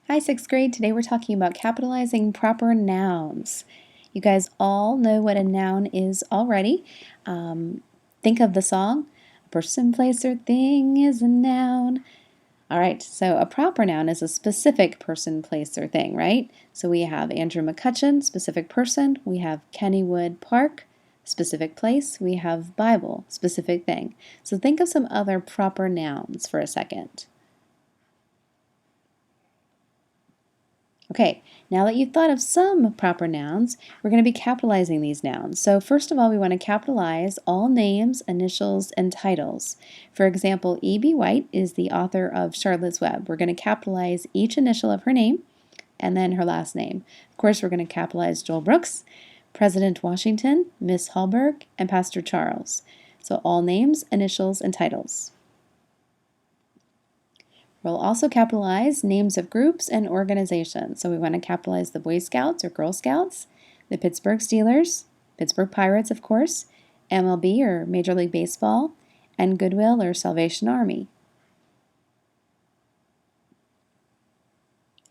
Hi, sixth grade. Today we're talking about capitalizing proper nouns. You guys all know what a noun is already. Think of the song, a person, place, or thing is a noun. All right, so a proper noun is a specific person, place, or thing, right? So we have Andrew McCutcheon, specific person. We have Kennywood Park, specific place. We have Bible, specific thing. So think of some other proper nouns for a second. Okay, now that you've thought of some proper nouns, we're going to be capitalizing these nouns. So first of all, we want to capitalize all names, initials, and titles. For example, E.B. White is the author of Charlotte's Web. We're going to capitalize each initial of her name and then her last name. Of course, we're going to capitalize Joel Brooks, President Washington, Miss Hallberg, and Pastor Charles. So all names, initials, and titles. We'll also capitalize names of groups and organizations. So we want to capitalize the Boy Scouts or Girl Scouts, the Pittsburgh Steelers, Pittsburgh Pirates, of course, MLB or Major League Baseball, and Goodwill or Salvation Army.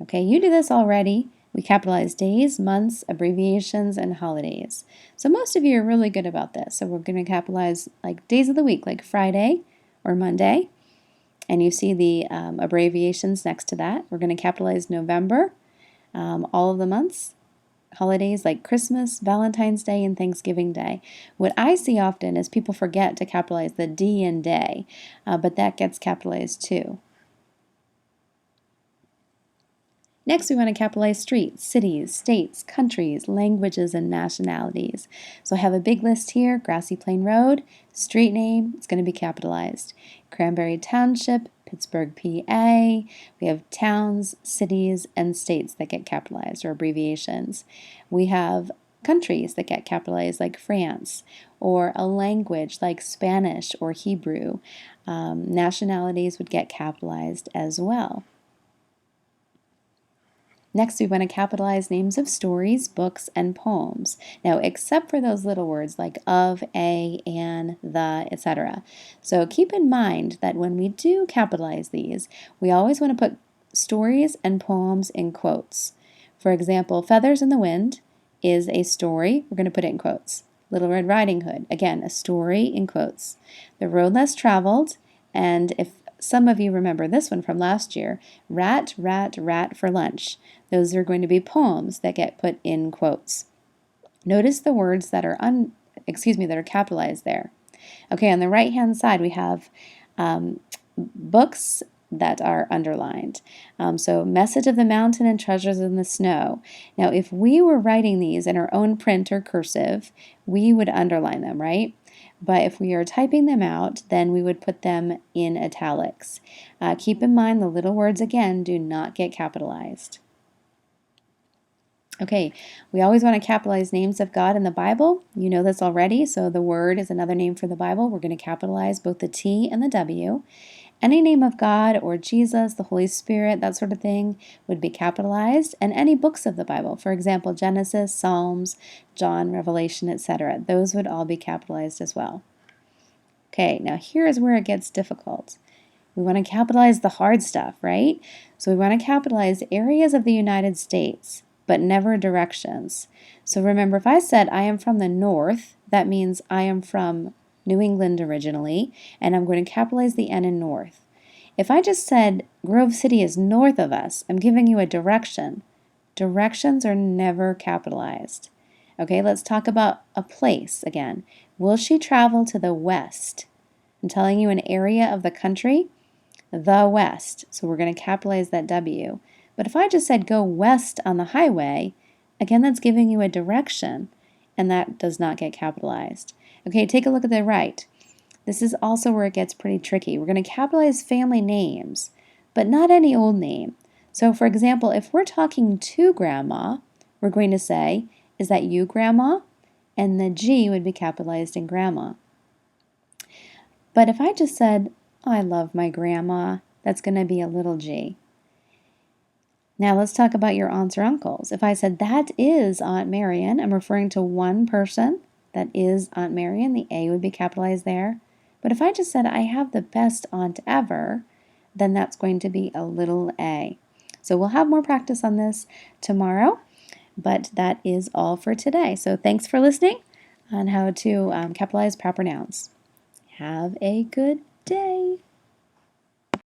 Okay, you do this already. We capitalize days, months, abbreviations, and holidays. So most of you are really good about this. So we're going to capitalize like days of the week, like Friday or Monday. And you see the abbreviations next to that. We're going to capitalize November, all of the months, holidays like Christmas, Valentine's Day, and Thanksgiving Day. What I see often is people forget to capitalize the D in day, but that gets capitalized too. Next, we want to capitalize streets, cities, states, countries, languages, and nationalities. So I have a big list here: Grassy Plain Road, street name, it's going to be capitalized. Cranberry Township, Pittsburgh, PA. We have towns, cities, and states that get capitalized, or abbreviations. We have countries that get capitalized, like France, or a language like Spanish or Hebrew. Nationalities would get capitalized as well. Next, we want to capitalize names of stories, books, and poems. Now, except for those little words like of, a, an, the, etc. So keep in mind that when we do capitalize these, we always want to put stories and poems in quotes. For example, Feathers in the Wind is a story. We're going to put it in quotes. Little Red Riding Hood, again, a story in quotes. The Road Less Traveled, and if some of you remember this one from last year, Rat, Rat, Rat for Lunch. Those are going to be poems that get put in quotes. Notice the words that are that are capitalized there. Okay, on the right-hand side we have books that are underlined. So Message of the Mountain and Treasures in the Snow. Now, if we were writing these in our own print or cursive, we would underline them, right? But if we are typing them out, then we would put them in italics. Keep in mind the little words, again, do not get capitalized. Okay, we always want to capitalize names of God in the Bible. You know this already, so the Word is another name for the Bible. We're going to capitalize both the T and the W. Any name of God or Jesus, the Holy Spirit, that sort of thing would be capitalized, and any books of the Bible, for example, Genesis, Psalms, John, Revelation, etc. Those would all be capitalized as well. Okay, now here is where it gets difficult. We want to capitalize the hard stuff, right? So we want to capitalize areas of the United States, but never directions. So remember, if I said I am from the north, that means I am from New England originally, and I'm going to capitalize the N in north. If I just said Grove City is north of us, I'm giving you a direction. Directions are never capitalized. Okay, let's talk about a place again. Will she travel to the west? I'm telling you an area of the country, the west. So we're going to capitalize that W. But if I just said go west on the highway, again, that's giving you a direction, and that does not get capitalized. Okay, take a look at the right. This is also where it gets pretty tricky. We're going to capitalize family names, but not any old name. So for example, if we're talking to Grandma, we're going to say, is that you, Grandma? And the G would be capitalized in Grandma. But if I just said, oh, I love my grandma, that's going to be a little g. Now let's talk about your aunts or uncles. If I said, that is Aunt Marion, I'm referring to one person. That is Aunt Marion. The A would be capitalized there. But if I just said, I have the best aunt ever, then that's going to be a little a. So we'll have more practice on this tomorrow, but that is all for today. So thanks for listening on how to capitalize proper nouns. Have a good day.